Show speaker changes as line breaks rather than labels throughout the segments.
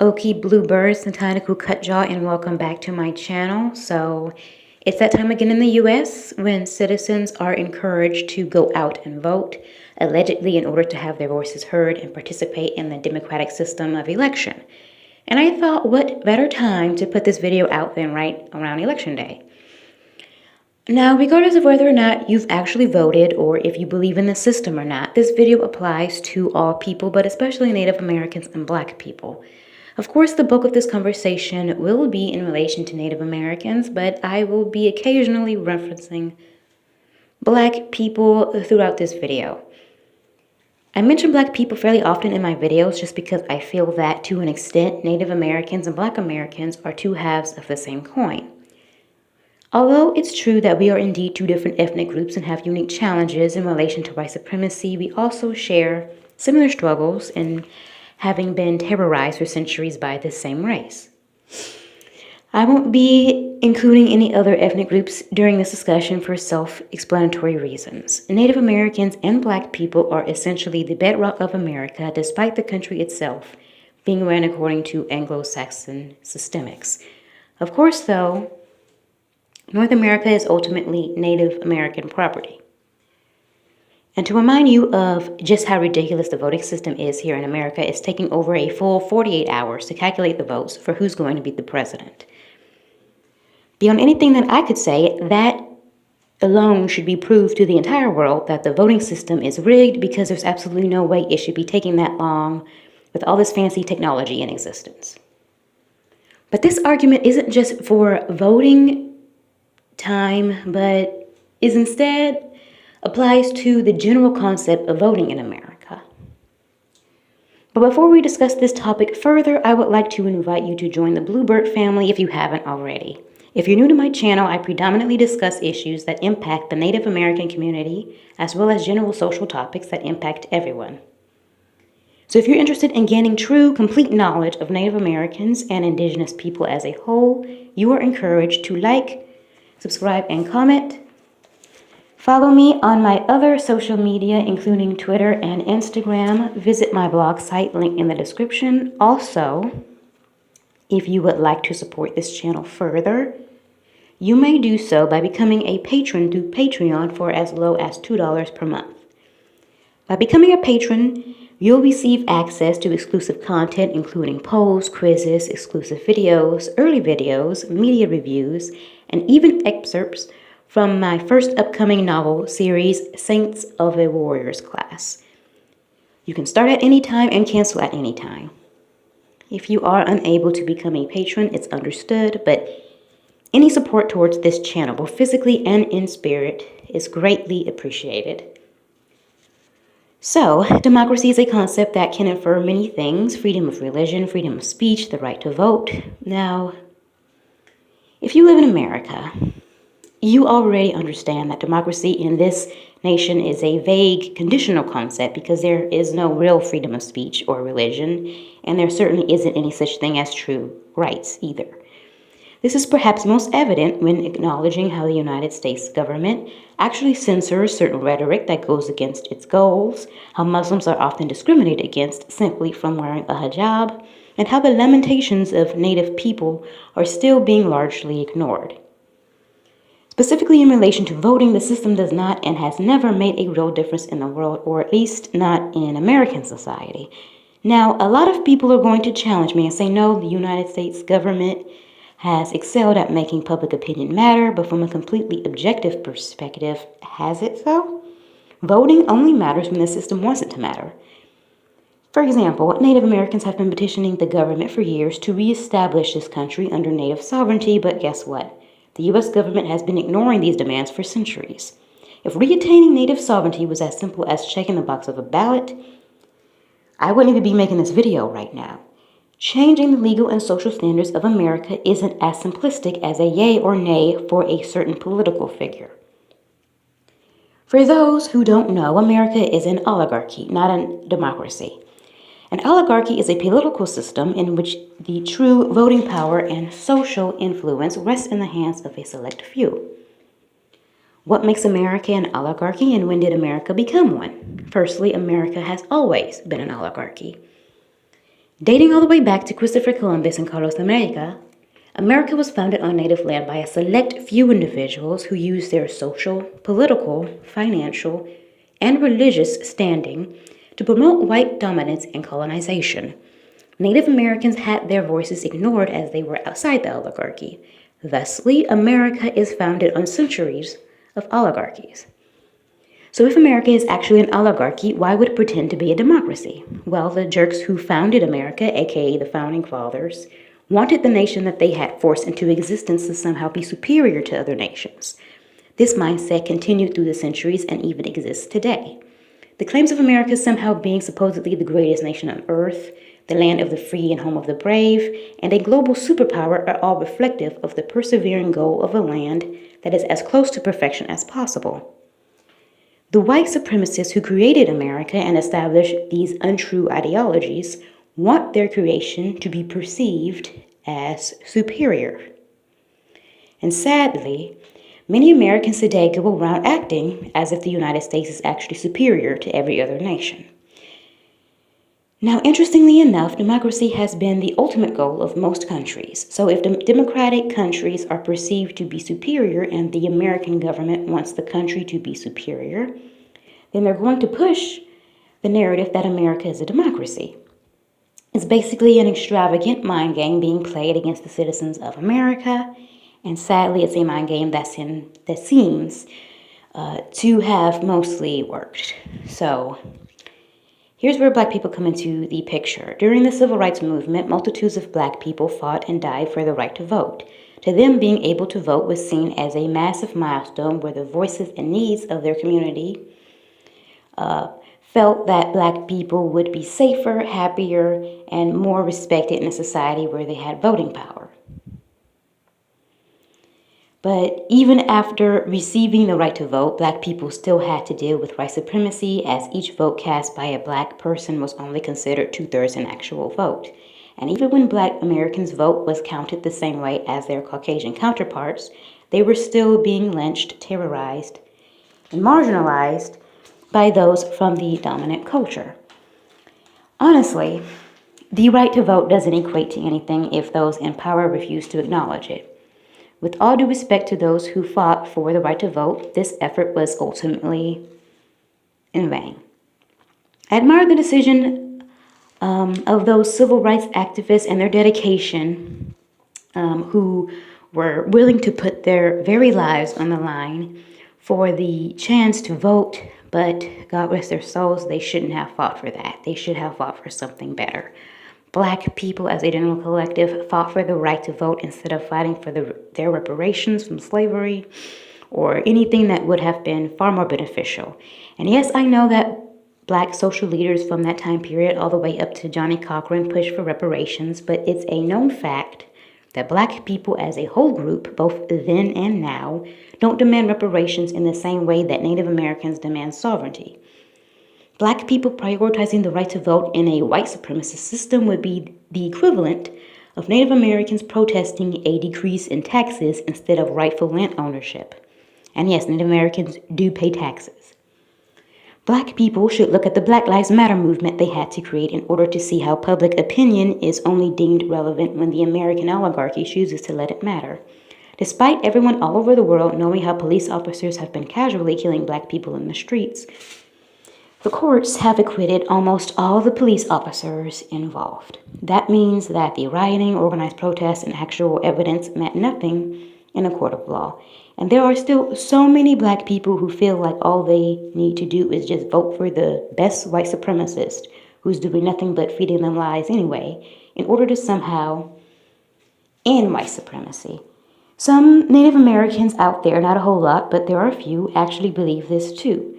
Okie Bluebirds, Niitaniko Cutjaw, and welcome back to my channel. So it's that time again in the U.S. when citizens are encouraged to go out and vote, allegedly in order to have their voices heard and participate in the democratic system of election. And I thought, what better time to put this video out than right around Election Day? Now, regardless of whether or not you've actually voted or if you believe in the system or not, this video applies to all people, but especially Native Americans and Black people. Of course, the bulk of this conversation will be in relation to Native Americans, but I will be occasionally referencing Black people throughout this video. I mention Black people fairly often in my videos just because I feel that, to an extent, Native Americans and Black Americans are two halves of the same coin. Although it's true that we are indeed two different ethnic groups and have unique challenges in relation to white supremacy, we also share similar struggles in having been terrorized for centuries by this same race. I won't be including any other ethnic groups during this discussion for self-explanatory reasons. Native Americans and Black people are essentially the bedrock of America, despite the country itself being ran according to Anglo-Saxon systemics. Of course, though, North America is ultimately Native American property. And to remind you of just how ridiculous the voting system is here in America, it's taking over a full 48 hours to calculate the votes for who's going to be the president. Beyond anything that I could say, that alone should be proof to the entire world that the voting system is rigged, because there's absolutely no way it should be taking that long with all this fancy technology in existence. But this argument isn't just for voting time, but is instead applies to the general concept of voting in America. But before we discuss this topic further, I would like to invite you to join the Bluebird family if you haven't already. If you're new to my channel, I predominantly discuss issues that impact the Native American community, as well as general social topics that impact everyone. So if you're interested in gaining true, complete knowledge of Native Americans and Indigenous people as a whole, you are encouraged to like, subscribe, and comment. Follow me on my other social media, including Twitter and Instagram. Visit my blog site, link in the description. Also, if you would like to support this channel further, you may do so by becoming a patron through Patreon for as low as $2 per month. By becoming a patron, you'll receive access to exclusive content, including polls, quizzes, exclusive videos, early videos, media reviews, and even excerpts from my first upcoming novel series, Saints of a Warriors Class. You can start at any time and cancel at any time. If you are unable to become a patron, it's understood, but any support towards this channel, both physically and in spirit, is greatly appreciated. So, democracy is a concept that can infer many things: freedom of religion, freedom of speech, the right to vote. Now, if you live in America, you already understand that democracy in this nation is a vague, conditional concept, because there is no real freedom of speech or religion, and there certainly isn't any such thing as true rights either. This is perhaps most evident when acknowledging how the United States government actually censors certain rhetoric that goes against its goals, how Muslims are often discriminated against simply from wearing a hijab, and how the lamentations of Native people are still being largely ignored. Specifically in relation to voting, the system does not and has never made a real difference in the world, or at least not in American society. Now, a lot of people are going to challenge me and say, no, the United States government has excelled at making public opinion matter, but from a completely objective perspective, has it so? Voting only matters when the system wants it to matter. For example, Native Americans have been petitioning the government for years to reestablish this country under Native sovereignty, but guess what? The U.S. government has been ignoring these demands for centuries. If reattaining Native sovereignty was as simple as checking the box of a ballot, I wouldn't even be making this video right now. Changing the legal and social standards of America isn't as simplistic as a yay or nay for a certain political figure. For those who don't know, America is an oligarchy, not a democracy. An oligarchy is a political system in which the true voting power and social influence rests in the hands of a select few. What makes America an oligarchy, and when did America become one? Firstly, America has always been an oligarchy. Dating all the way back to Christopher Columbus and Carlos America, America was founded on native land by a select few individuals who used their social, political, financial, and religious standing to promote white dominance and colonization. Native Americans had their voices ignored as they were outside the oligarchy. Thusly, America is founded on centuries of oligarchies. So if America is actually an oligarchy, why would it pretend to be a democracy? Well, the jerks who founded America, aka the Founding Fathers, wanted the nation that they had forced into existence to somehow be superior to other nations. This mindset continued through the centuries and even exists today. The claims of America somehow being supposedly the greatest nation on earth, the land of the free and home of the brave, and a global superpower are all reflective of the persevering goal of a land that is as close to perfection as possible. The white supremacists who created America and established these untrue ideologies want their creation to be perceived as superior. And sadly, many Americans today go around acting as if the United States is actually superior to every other nation. Now, interestingly enough, democracy has been the ultimate goal of most countries. So if democratic countries are perceived to be superior and the American government wants the country to be superior, then they're going to push the narrative that America is a democracy. It's basically an extravagant mind game being played against the citizens of America, and sadly, it's a mind game that seems to have mostly worked. So here's where Black people come into the picture. During the Civil Rights Movement, multitudes of Black people fought and died for the right to vote. To them, being able to vote was seen as a massive milestone where the voices and needs of their community felt that Black people would be safer, happier, and more respected in a society where they had voting power. But even after receiving the right to vote, Black people still had to deal with white supremacy, as each vote cast by a Black person was only considered 2/3 an actual vote. And even when Black Americans' vote was counted the same way as their Caucasian counterparts, they were still being lynched, terrorized, and marginalized by those from the dominant culture. Honestly, the right to vote doesn't equate to anything if those in power refuse to acknowledge it. With all due respect to those who fought for the right to vote, this effort was ultimately in vain. I admire the decision of those civil rights activists and their dedication, who were willing to put their very lives on the line for the chance to vote, but God rest their souls, they shouldn't have fought for that. They should have fought for something better. Black people as a general collective fought for the right to vote instead of fighting for their reparations from slavery or anything that would have been far more beneficial. And yes, I know that Black social leaders from that time period all the way up to Johnny Cochran pushed for reparations, but it's a known fact that Black people as a whole group, both then and now, don't demand reparations in the same way that Native Americans demand sovereignty. Black people prioritizing the right to vote in a white supremacist system would be the equivalent of Native Americans protesting a decrease in taxes instead of rightful land ownership. And yes, Native Americans do pay taxes. Black people should look at the Black Lives Matter movement they had to create in order to see how public opinion is only deemed relevant when the American oligarchy chooses to let it matter. Despite everyone all over the world knowing how police officers have been casually killing Black people in the streets, the courts have acquitted almost all the police officers involved. That means that the rioting, organized protests, and actual evidence meant nothing in a court of law. And there are still so many Black people who feel like all they need to do is just vote for the best white supremacist who's doing nothing but feeding them lies anyway, in order to somehow end white supremacy. Some Native Americans out there, not a whole lot, but there are a few, actually believe this too.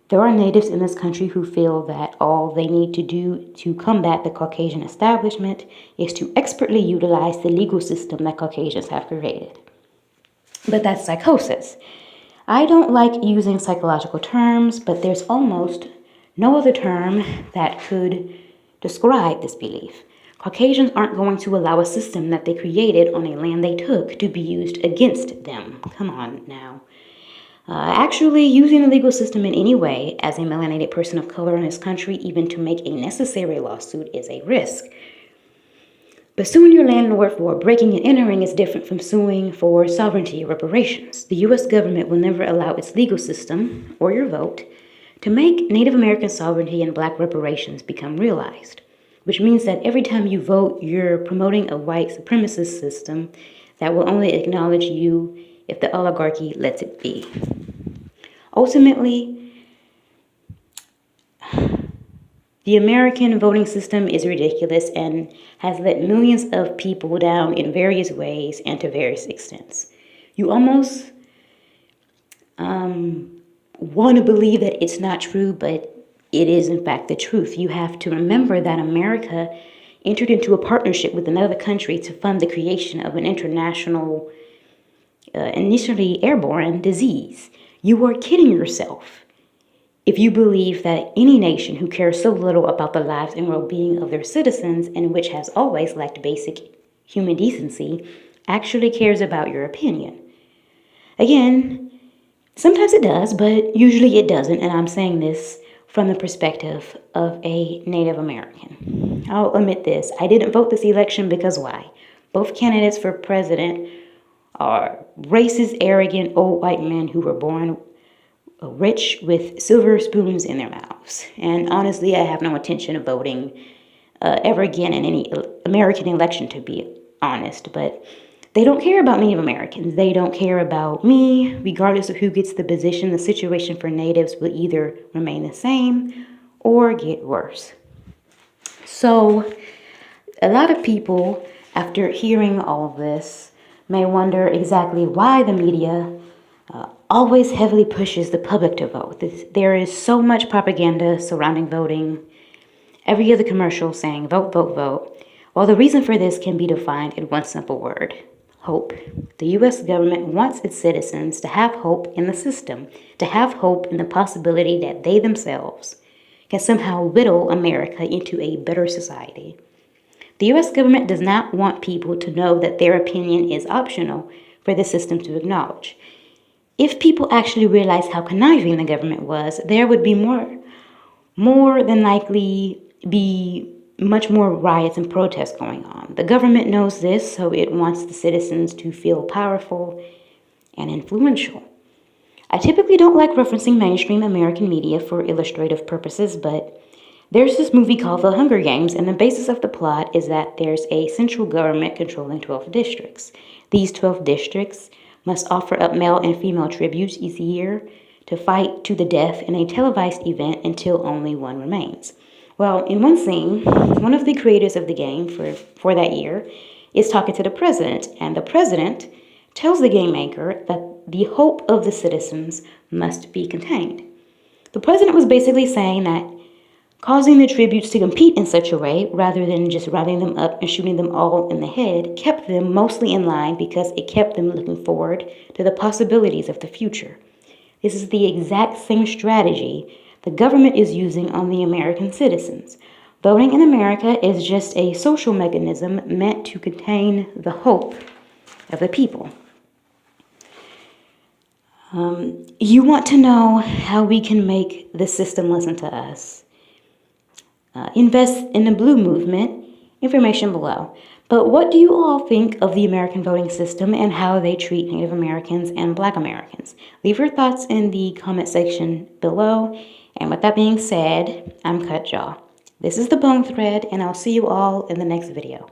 There are natives in this country who feel that all they need to do to combat the Caucasian establishment is to expertly utilize the legal system that Caucasians have created. But that's psychosis. I don't like using psychological terms, but there's almost no other term that could describe this belief. Caucasians aren't going to allow a system that they created on a land they took to be used against them. Come on now. Actually, using the legal system in any way as a melanated person of color in this country, even to make a necessary lawsuit, is a risk. But suing your landlord for breaking and entering is different from suing for sovereignty or reparations. The U.S. government will never allow its legal system, or your vote, to make Native American sovereignty and Black reparations become realized, which means that every time you vote, you're promoting a white supremacist system that will only acknowledge you if the oligarchy lets it be. Ultimately, the American voting system is ridiculous and has let millions of people down in various ways and to various extents. You almost want to believe that it's not true, but it is in fact the truth. You have to remember that America entered into a partnership with another country to fund the creation of an international, initially airborne disease. You are kidding yourself if you believe that any nation who cares so little about the lives and well-being of their citizens, and which has always lacked basic human decency, actually cares about your opinion. Again, sometimes it does, but usually it doesn't, and I'm saying this from the perspective of a Native American. I'll admit this. I didn't vote this election because why? Both candidates for president are racist, arrogant, old white men who were born rich with silver spoons in their mouths. And honestly, I have no intention of voting ever again in any American election, to be honest. But they don't care about Native Americans. They don't care about me. Regardless of who gets the position, the situation for natives will either remain the same or get worse. So a lot of people, after hearing all of this, may wonder exactly why the media always heavily pushes the public to vote. There is so much propaganda surrounding voting. Every other commercial saying vote, vote, vote. Well, the reason for this can be defined in one simple word: hope. The U.S. government wants its citizens to have hope in the system, to have hope in the possibility that they themselves can somehow whittle America into a better society. The U.S. government does not want people to know that their opinion is optional for the system to acknowledge. If people actually realized how conniving the government was, there would be more than likely be much more riots and protests going on. The government knows this, so it wants the citizens to feel powerful and influential. I typically don't like referencing mainstream American media for illustrative purposes, but there's this movie called The Hunger Games, and the basis of the plot is that there's a central government controlling 12 districts. These 12 districts must offer up male and female tributes each year to fight to the death in a televised event until only one remains. Well, in one scene, one of the creators of the game for that year is talking to the president, and the president tells the game maker that the hope of the citizens must be contained. The president was basically saying that causing the tributes to compete in such a way, rather than just rallying them up and shooting them all in the head, kept them mostly in line because it kept them looking forward to the possibilities of the future. This is the exact same strategy the government is using on the American citizens. Voting in America is just a social mechanism meant to contain the hope of the people. You want to know how we can make the system listen to us. Invest in the Blue Movement, information below. But what do you all think of the American voting system and how they treat Native Americans and Black Americans? Leave your thoughts in the comment section below. And with that being said, I'm Cut Jaw. This is the Bone Thread, and I'll see you all in the next video.